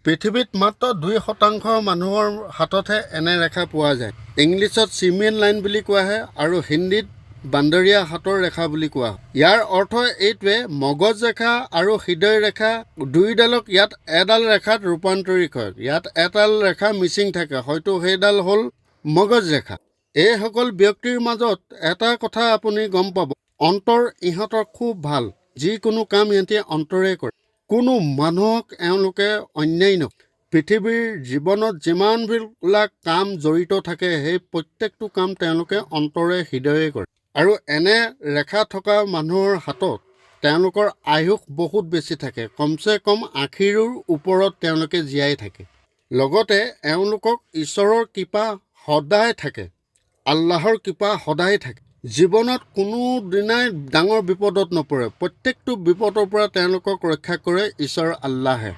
পৃথিৱীত মাত্ৰ 2% মানুহৰ হাততহে এনে ৰেখা পোৱা যায়। ইংলিছত চিমিয়েন লাইন বুলি কোৱা হয় আৰু হিন্দীত বান্দৰীয়া হাতৰ ৰেখা বুলি কোৱা হয়। ইয়াৰ অৰ্থ এইটোৱে, মগজ ৰেখা আৰু হৃদয় ৰেখা দুয়োডালক ইয়াত এডাল ৰেখাত ৰূপান্তৰিত হয়। ইয়াত এডাল ৰেখা মিচিং থাকে, হয়তো সেইডাল হ'ল মগজ ৰেখা। এইসকল ব্যক্তিৰ মাজত এটা কথা আপুনি গম পাব, অন্তৰ ইহঁতৰ খুব ভাল। যিকোনো কাম ইহঁতে অন্তৰে কৰে। কোনো মানুহক এওঁলোকে অন্যায় নকৰে। পৃথিৱীৰ জীৱনত যিমানবিলাক কাম জড়িত থাকে, সেই প্ৰত্যেকটো কাম তেওঁলোকে অন্তৰে হৃদয়ে কৰে। আৰু এনে ৰেখা থকা মানুহৰ হাতত তেওঁলোকৰ আয়ুস বহুত বেছি থাকে। কমচে কম 80ৰ ওপৰত তেওঁলোকে জীয়াই থাকে। লগতে এওঁলোকক ঈশ্বৰৰ কৃপা সদায় থাকে, আল্লাহৰ কৃপা সদায় থাকে। জীৱনত কোনো দিনাই ডাঙৰ বিপদত নপৰে। প্ৰত্যেকটো বিপদৰ পৰা তেওঁলোকক ৰক্ষা কৰে ঈশ্বৰ আল্লাহে।